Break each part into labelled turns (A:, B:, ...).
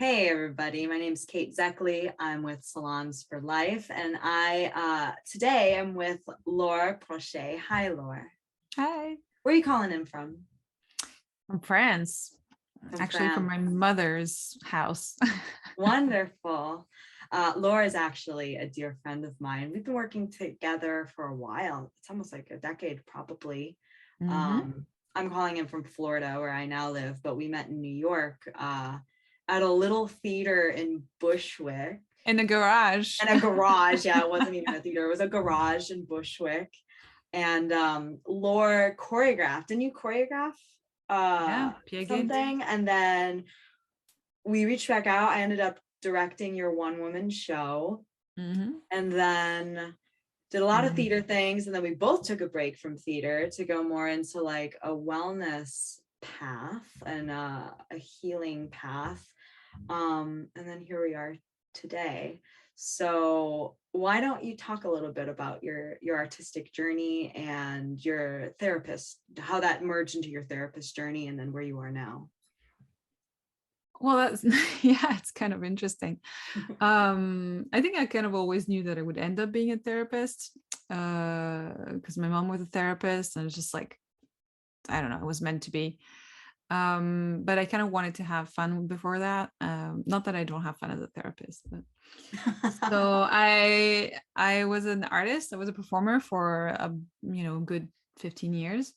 A: Hey everybody, my name is Kate Zeckley. I'm with Salons for Life, and I today am with Laure Porché. Hi, Laure.
B: Hi.
A: Where are you calling in from?
B: From France.
A: From
B: Actually, from
A: France.
B: my mother's house.
A: Wonderful. Laura is actually a dear friend of mine. We've been working together for a while. It's almost like a decade, probably.
B: hmm
A: I'm calling in from Florida, where I now live, but we met in New York at a little theater in Bushwick.
B: In the garage.
A: And a garage. Yeah, it wasn't even a theater. It was a garage in Bushwick. And Laure choreographed. Didn't you choreograph
B: Yeah, Piaget.
A: something? And then we reached back out. I ended up directing your one-woman show.
B: hmm
A: And then did a lot of theater things. And then we both took a break from theater to go more into like a wellness path and a healing path. And then here we are today. So why don't you talk a little bit about your artistic journey and your therapist, how that merged into your therapist journey, and then where you are now?
B: Well, that's yeah, it's kind of interesting. I think I kind of always knew that I would end up being a therapist because my mom was a therapist, and it's just like I don't know, it was meant to be. But I kind of wanted to have fun before that. Not that I don't have fun as a therapist, but so I was an artist. I was a performer for a good 15 years,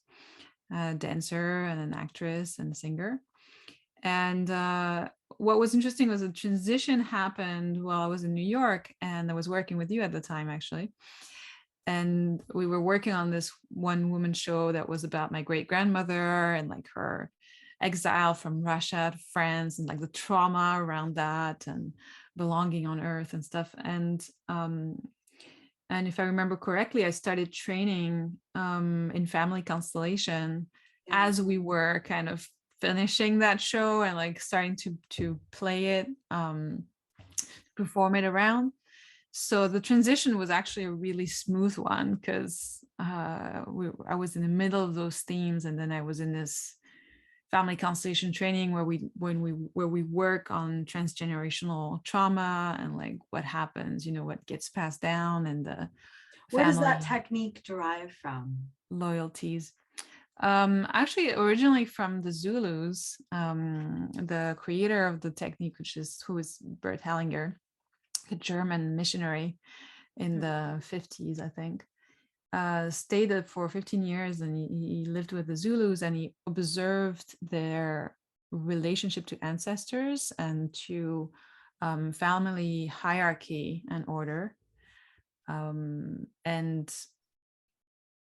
B: a dancer and an actress and a singer. And what was interesting was a transition happened while I was in New York, and I was working with you at the time, actually. And we were working on this one woman show that was about my great grandmother and like her exile from Russia to France and like the trauma around that and belonging on Earth and stuff. And if I remember correctly, I started training in family constellation
A: Yeah.
B: as we were kind of finishing that show and like starting to play it, perform it around. So the transition was actually a really smooth one because I was in the middle of those themes, and then I was in this family constellation training where we work on transgenerational trauma and like what happens, what gets passed down, and the
A: Where does that
B: family
A: technique derive from?
B: loyalties. Actually, originally from the Zulus, the creator of the technique, who is Bert Hellinger, a German missionary in the 50s, I think, stayed for 15 years, and he lived with the Zulus, and he observed their relationship to ancestors and to family hierarchy and order. And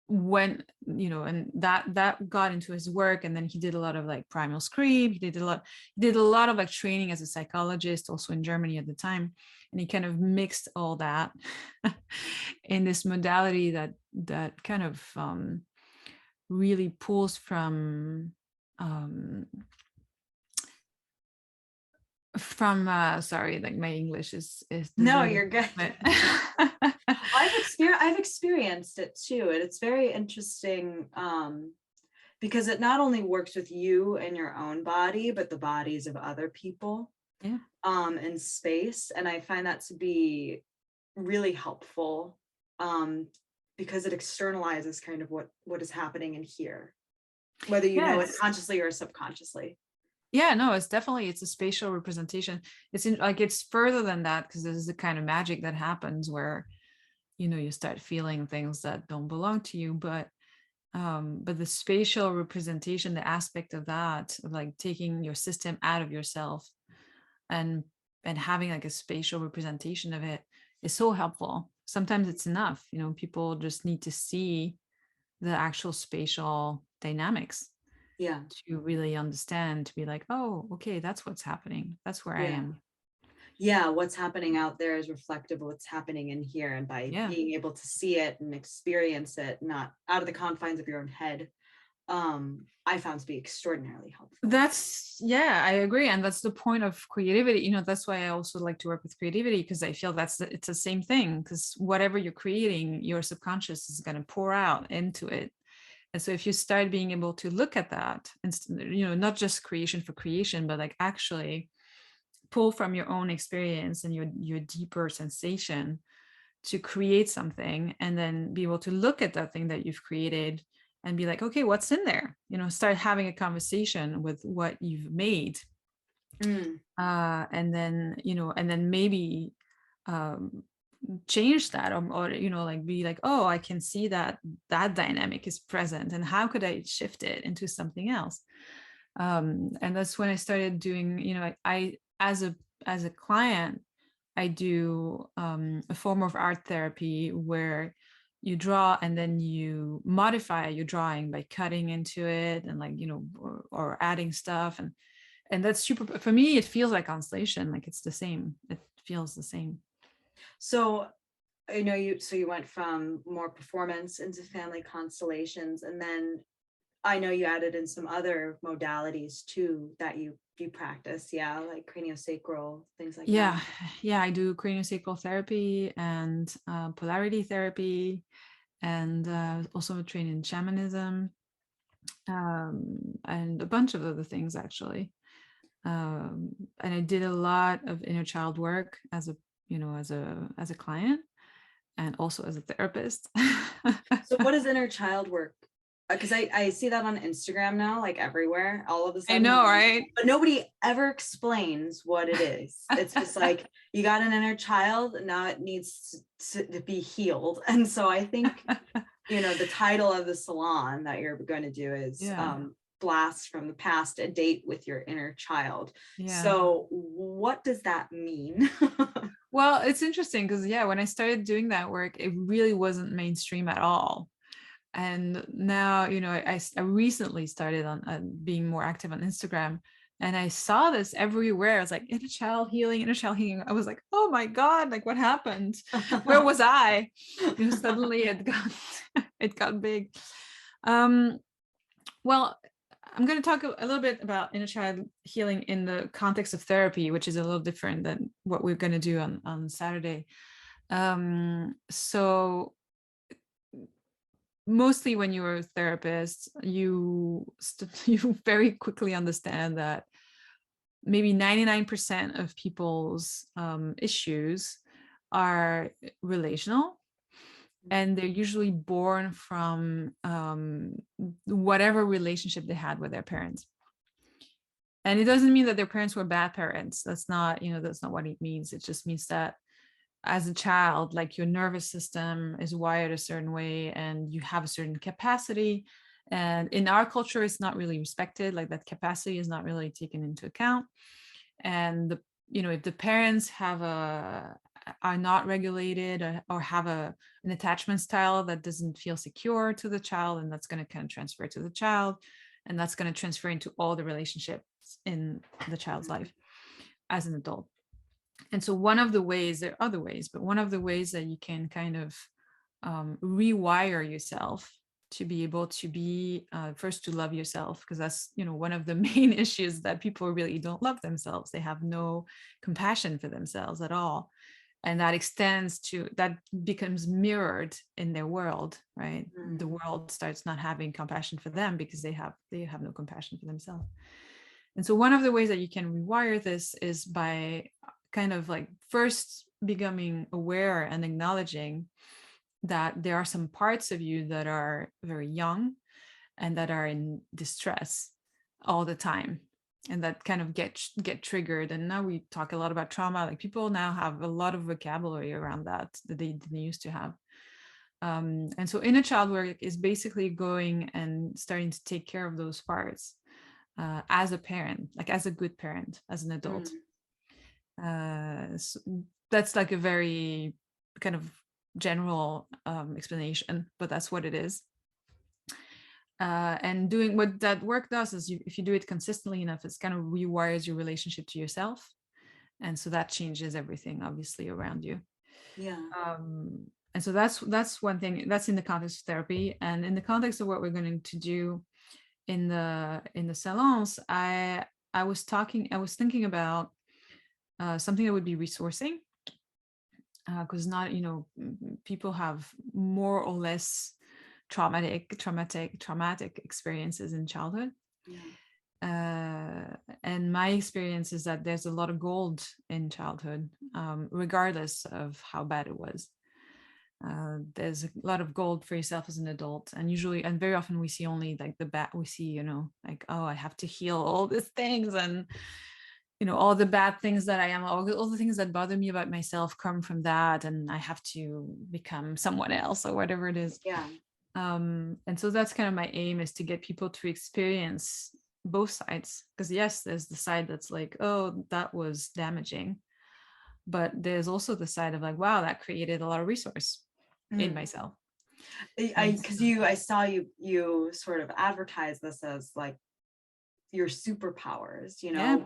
B: when and that got into his work, and then he did a lot of like primal scream. He did a lot of like training as a psychologist also in Germany at the time, and he kind of mixed all that in this modality that kind of really pulls from sorry, like my English is
A: No,
B: deserted.
A: you're good.
B: But
A: I've experienced it too, and it's very interesting because it not only works with you and your own body, but the bodies of other people
B: yeah.
A: in space. And I find that to be really helpful because it externalizes kind of what is happening in here, whether you know it
B: Yes.
A: consciously or subconsciously.
B: Yeah, no, it's a spatial representation. It's further than that, because this is the kind of magic that happens where you start feeling things that don't belong to you. But the spatial representation, the aspect of that, of like taking your system out of yourself and having like a spatial representation of it, is so helpful. Sometimes it's enough, people just need to see the actual spatial dynamics
A: Yeah.
B: to really understand, to be like, oh, okay, that's what's happening, that's where I
A: Yeah.
B: am.
A: Yeah, what's happening out there is reflective of what's happening in here. And by
B: Yeah,
A: being able to see it and experience it, not out of the confines of your own head, I found to be extraordinarily helpful.
B: yeah, I agree. And that's the point of creativity. That's why I also like to work with creativity, because I feel it's the same thing, because whatever you're creating, your subconscious is going to pour out into it. And so if you start being able to look at that, and not just creation for creation, but like actually pull from your own experience and your deeper sensation to create something, and then be able to look at that thing that you've created and be like, okay, what's in there? Start having a conversation with what you've made. And then maybe change that, or like be like, oh, I can see that dynamic is present, and how could I shift it into something else? And that's when I started doing, I as a client, I do a form of art therapy where you draw and then you modify your drawing by cutting into it and like, or adding stuff. And that's super, for me, it feels like constellation, like it's the same. It feels the same.
A: So I know you went from more performance into family constellations, and then I know you added in some other modalities too that you practice, like craniosacral, things like that.
B: Yeah, I do craniosacral therapy and polarity therapy, and also train in shamanism, and a bunch of other things actually. And I did a lot of inner child work as a client, and also as a therapist.
A: So what is inner child work? Because I see that on Instagram now, like everywhere, all of a sudden.
B: I know, right?
A: But nobody ever explains what it is. It's just like, you got an inner child, now it needs to be healed. And so I think, the title of the salon that you're going to do is Blast from the Past, a date with your inner child. So what does that mean?
B: Well, it's interesting because, when I started doing that work, it really wasn't mainstream at all. And now, I recently started on being more active on Instagram, and I saw this everywhere. I was like, inner child healing. I was like, oh my God, like what happened? Where was I? Suddenly it got big. Well, I'm going to talk a little bit about inner child healing in the context of therapy, which is a little different than what we're going to do on Saturday. So mostly when you're a therapist, you very quickly understand that maybe 99% of people's issues are relational, and they're usually born from whatever relationship they had with their parents. And it doesn't mean that their parents were bad parents. That's not what it means. It just means that as a child, like your nervous system is wired a certain way and you have a certain capacity. And in our culture, it's not really respected. Like that capacity is not really taken into account. And if the parents are not regulated, or have an attachment style that doesn't feel secure to the child, and that's going to kind of transfer to the child, and that's going to transfer into all the relationships in the child's life as an adult. And so one of the ways, there are other ways, but one of the ways that you can kind of rewire yourself to be able to be first to love yourself, because that's one of the main issues, that people really don't love themselves. They have no compassion for themselves at all, and that becomes mirrored in their world, right? The world starts not having compassion for them because they have no compassion for themselves. And so one of the ways that you can rewire this is by kind of like first becoming aware and acknowledging that there are some parts of you that are very young and that are in distress all the time, and that kind of get triggered. And now we talk a lot about trauma. Like people now have a lot of vocabulary around that they didn't used to have. And so inner child work is basically going and starting to take care of those parts as a parent, like as a good parent, as an adult. So that's like a very kind of general explanation, but that's what it is. And doing what that work does is, if you do it consistently enough, it's kind of rewires your relationship to yourself, and so that changes everything obviously around you. And so that's one thing. That's in the context of therapy. And in the context of what we're going to do in the salons, I was thinking about something that would be resourcing, because people have more or less traumatic experiences in childhood. And And my experience is that there's a lot of gold in childhood, regardless of how bad it was. There's a lot of gold for yourself as an adult, and usually, and very often, we see only like the bad. We see, like, oh, I have to heal all these things, and all the bad things that I am, all the things that bother me about myself come from that, and I have to become someone else or whatever it is.
A: Yeah.
B: And so that's kind of my aim, is to get people to experience both sides, because yes, there's the side that's like, oh, that was damaging, but there's also the side of like, wow, that created a lot of resource in myself.
A: I saw you sort of advertise this as like your superpowers,
B: Yeah.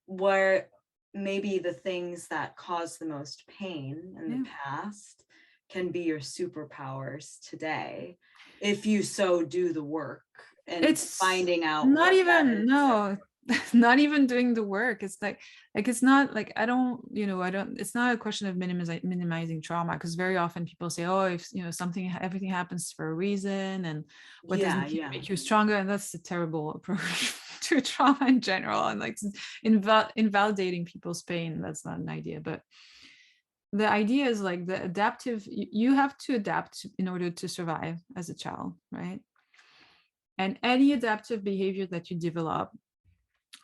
A: what maybe the things that cause the most pain in the past can be your superpowers today, if you so do the work and
B: It's
A: finding out
B: not even not even doing the work. It's like it's not like I don't it's not a question of minimizing trauma, because very often people say, oh, if everything happens for a reason, and what doesn't make you stronger, and that's a terrible approach to trauma in general, and like invalidating people's pain. That's not an idea. But the idea is like the adaptive, you have to adapt in order to survive as a child, right? And any adaptive behavior that you develop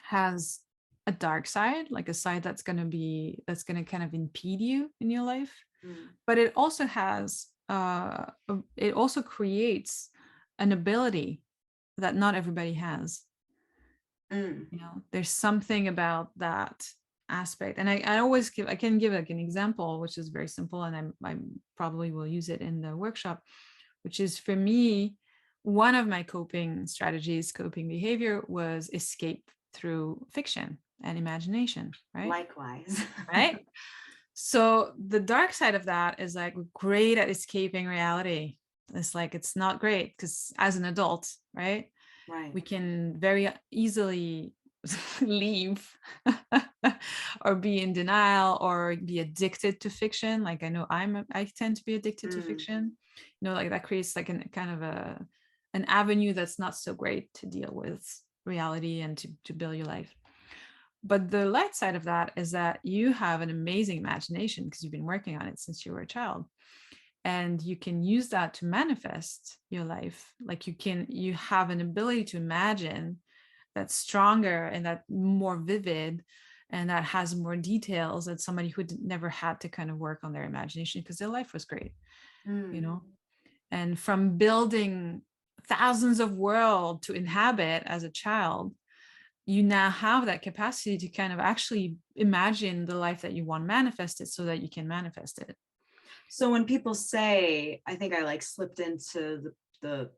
B: has a dark side, like a side that's going to kind of impede you in your life. But it also has it also creates an ability that not everybody has. There's something about that aspect, and I can give like an example, which is very simple, and I probably will use it in the workshop, which is, for me, one of my coping behavior was escape through fiction and imagination, right?
A: Likewise.
B: Right? So the dark side of that is like, we're great at escaping reality. It's like, it's not great, because as an adult, right? We can very easily leave or be in denial or be addicted to fiction. Like, I know I tend to be addicted to fiction. Like that creates like an kind of an avenue that's not so great to deal with reality and to build your life. But the light side of that is that you have an amazing imagination, because you've been working on it since you were a child. And you can use that to manifest your life. Like you have an ability to imagine that's stronger and that more vivid and that has more details than somebody who never had to kind of work on their imagination, because their life was great, And from building thousands of worlds to inhabit as a child, you now have that capacity to kind of actually imagine the life that you want manifested, so that you can manifest it.
A: So when people say, I think I like slipped into the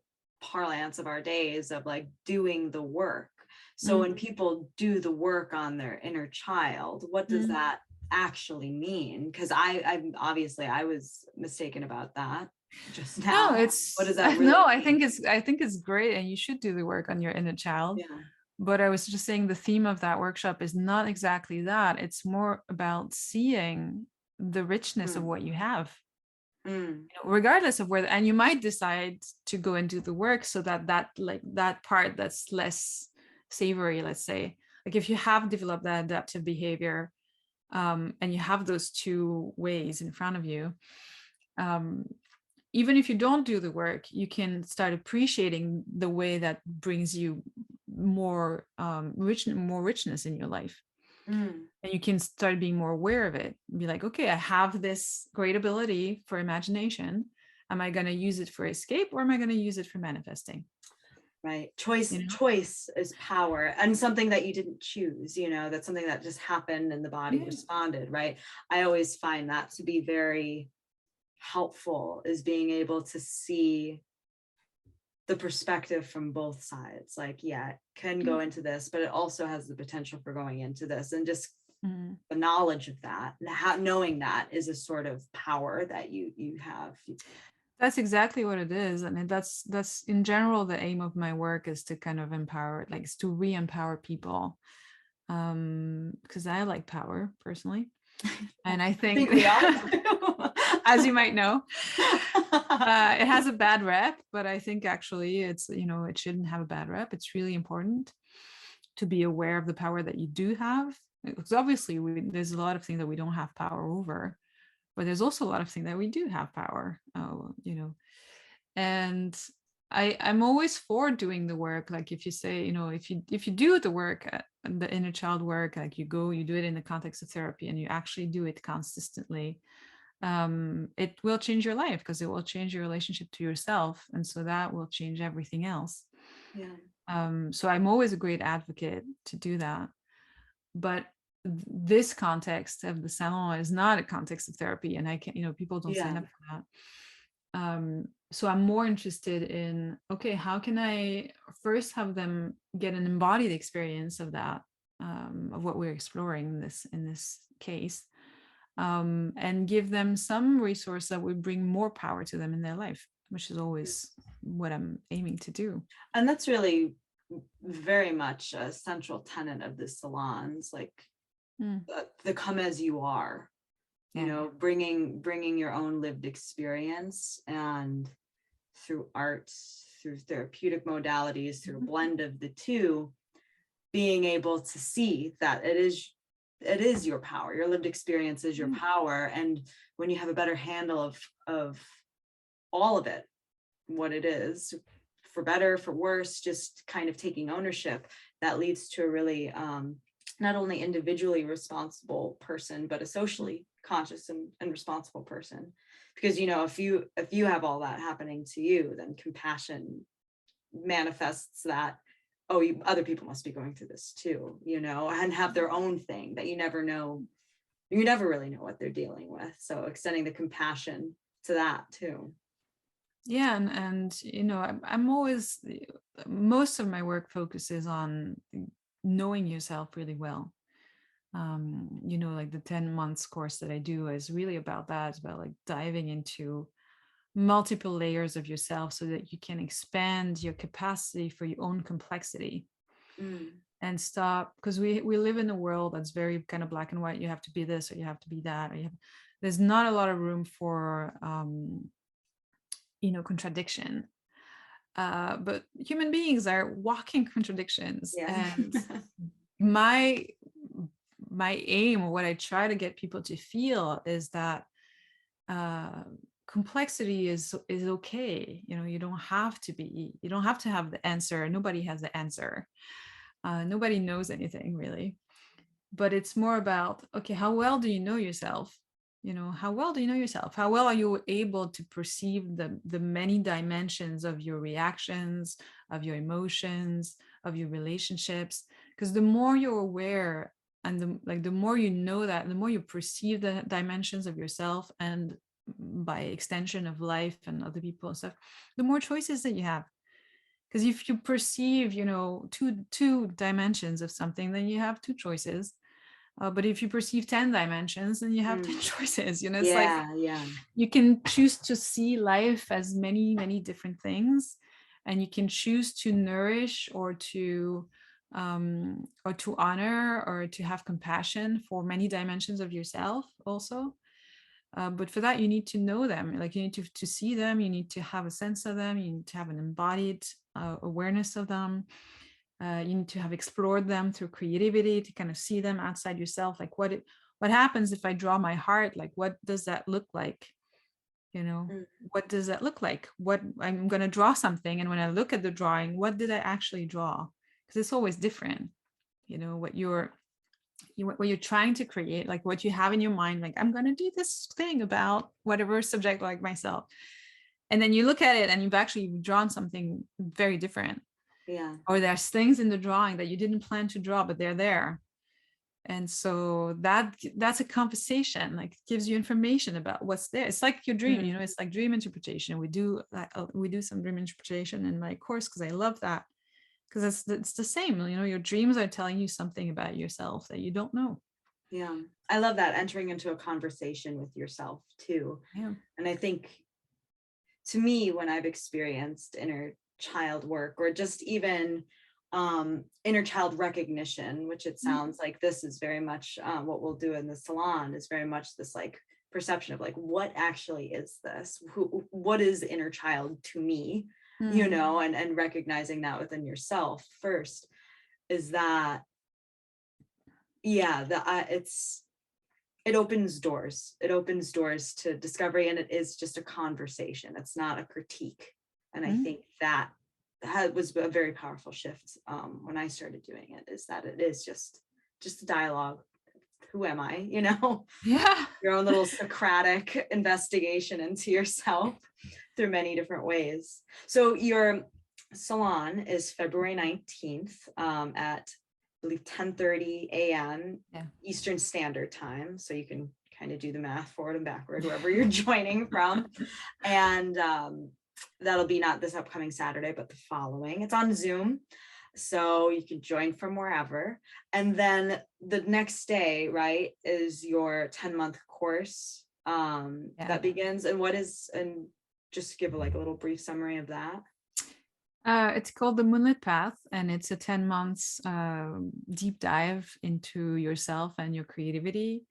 A: parlance of our days of like doing the work. So when people do the work on their inner child, what does that actually mean? Because I was mistaken about that just now.
B: No,
A: what does that really mean?
B: I think it's great, and you should do the work on your inner child.
A: Yeah.
B: But I was just saying, the theme of that workshop is not exactly that. It's more about seeing the richness of what you have, regardless of whether, and you might decide to go and do the work so that part that's less savory, let's say, like if you have developed that adaptive behavior, and you have those two ways in front of you, even if you don't do the work, you can start appreciating the way that brings you more richness in your life. And you can start being more aware of it. Be like, okay, I have this great ability for imagination. Am I going to use it for escape, or am I going to use it for manifesting?
A: Right. Choice is power, and something that you didn't choose, that's something that just happened and the body responded, right? I always find that to be very helpful, is being able to see the perspective from both sides. Like, it can go into this, but it also has the potential for going into this, and just the knowledge of that, knowing that is a sort of power that you have.
B: That's exactly what it is. And that's in general the aim of my work, is to kind of empower, like to re-empower people, because I like power personally. And I think
A: we all do.
B: As you might know, it has a bad rep, but I think actually it's, it shouldn't have a bad rep. It's really important to be aware of the power that you do have. Because obviously there's a lot of things that we don't have power over, but there's also a lot of things that we do have power, and I'm always for doing the work. Like if you say, if you do the work, the inner child work, like you do it in the context of therapy and you actually do it consistently, it will change your life because it will change your relationship to yourself. And so that will change everything else. So I'm always a great advocate to do that. But this context of the salon is not a context of therapy, and I can't, people don't sign up for that. So I'm more interested in, okay, how can I first have them get an embodied experience of that, of what we're exploring in this case, and give them some resource that would bring more power to them in their life, which is always what I'm aiming to do.
A: And that's really very much a central tenet of the salons, like the come as you are, bringing your own lived experience, and through art, through therapeutic modalities, through a blend of the two, being able to see that it is your power. Your lived experience is your power. And when you have a better handle of all of it, what it is, for better, for worse, just kind of taking ownership, that leads to a really not only individually responsible person, but a socially conscious and responsible person. Because if you have all that happening to you, then compassion manifests that, other people must be going through this too, and have their own thing that you never really know what they're dealing with. So extending the compassion to that too.
B: Yeah, and I'm always, most of my work focuses on knowing yourself really well. Like the 10 months course that I do is really about that. It's about like diving into multiple layers of yourself so that you can expand your capacity for your own complexity. And stop, because we live in a world that's very kind of black and white. You have to be this or you have to be that, or there's not a lot of room for contradiction, but human beings are walking contradictions. And my aim, or what I try to get people to feel, is that complexity is okay. You don't have to have the answer. Nobody has the answer. Nobody knows anything really, but it's more about, okay, how well do you know yourself? How well do you know yourself? How well are you able to perceive the many dimensions of your reactions, of your emotions, of your relationships? Because the more you're aware, and the more you know that, the more you perceive the dimensions of yourself, and by extension of life and other people and stuff, the more choices that you have. Because if you perceive, two dimensions of something, then you have two choices. But if you perceive 10 dimensions, then you have 10 choices. It's you can choose to see life as many, many different things, and you can choose to nourish or to honor or to have compassion for many dimensions of yourself also. But for that, you need to know them. Like you need to see them. You need to have a sense of them. You need to have an embodied awareness of them. You need to have explored them through creativity to kind of see them outside yourself. Like what happens if I draw my heart? Like, what does that look like? What does that look like? What I'm going to draw something. And when I look at the drawing, what did I actually draw? Because it's always different. What you're trying to create, like what you have in your mind, like I'm going to do this thing about whatever subject, like myself. And then you look at it and you've actually drawn something very different. Or there's things in the drawing that you didn't plan to draw, but they're there. And so that's a conversation, like it gives you information about what's there. It's like your dream, it's like dream interpretation. We do some dream interpretation in my course because I love that, because it's the same. Your dreams are telling you something about yourself that you don't know.
A: Yeah, I love that, entering into a conversation with yourself too. And I think, to me, when I've experienced inner child work, or just even inner child recognition, which it sounds like this is very much what we'll do in the salon, is very much this like perception of like, what actually is this? What is inner child to me? And recognizing that within yourself first. is that, yeah, it opens doors. It opens doors to discovery, and it is just a conversation. It's not a critique. And I think that was a very powerful shift when I started doing it, is that it is just a dialogue. Who am I? You know,
B: Yeah.
A: your own little Socratic investigation into yourself through many different ways. So your salon is February 19th at, I believe, 10:30 a.m. Eastern Standard Time. So you can kind of do the math forward and backward, wherever you're joining from. And that'll be not this upcoming Saturday, but the following. It's on Zoom, so you can join from wherever. And then the next day, right, is your 10-month course that begins. And what is, and just give a little brief summary of that.
B: It's called the Moonlit Path, and it's a 10 months deep dive into yourself and your creativity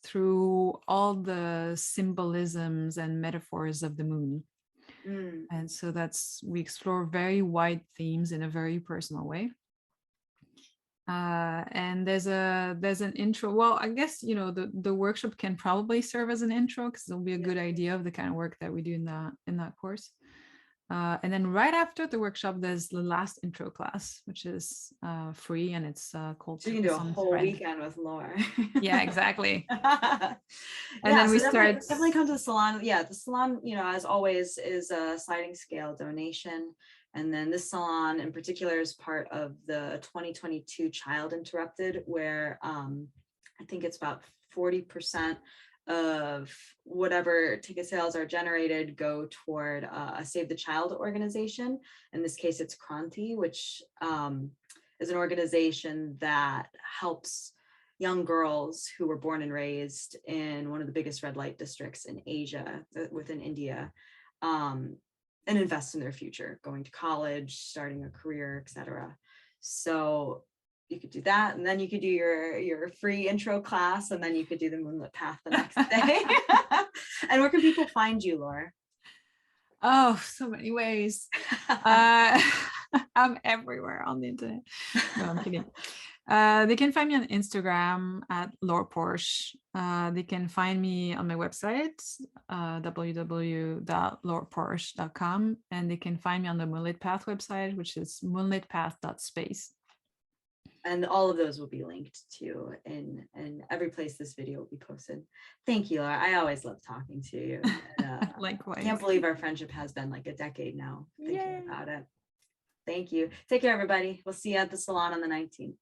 B: through all the symbolisms and metaphors of the moon. And so we explore very wide themes in a very personal way. And there's an intro. Well, I guess, the workshop can probably serve as an intro, because it'll be a good idea of the kind of work that we do in that course. And then right after the workshop, there's the last intro class, which is free, and it's called.
A: So you can do a whole weekend with Laure.
B: Yeah, exactly.
A: And then we definitely come to the salon. Yeah, the salon, as always, is a sliding scale donation. And then this salon in particular is part of the 2022 Child Interrupted, where I think it's about 40% of whatever ticket sales are generated go toward a Save the Child organization. In this case, it's Kranti, which is an organization that helps young girls who were born and raised in one of the biggest red light districts in Asia, within India, and invest in their future, going to college, starting a career, etc. So you could do that, and then you could do your free intro class, and then you could do the Moonlit Path the next day. And where can people find you, Laure?
B: Oh, so many ways. I'm everywhere on the internet. No, I'm kidding. They can find me on Instagram at Laure Porché. They can find me on my website, www.laureporché.com, and they can find me on the Moonlit Path website, which is moonlitpath.space.
A: And all of those will be linked to in every place this video will be posted. Thank you, Laure. I always love talking to you.
B: Likewise.
A: I can't believe our friendship has been like a decade now, thinking about it. Thank you. Take care, everybody. We'll see you at the salon on the 19th.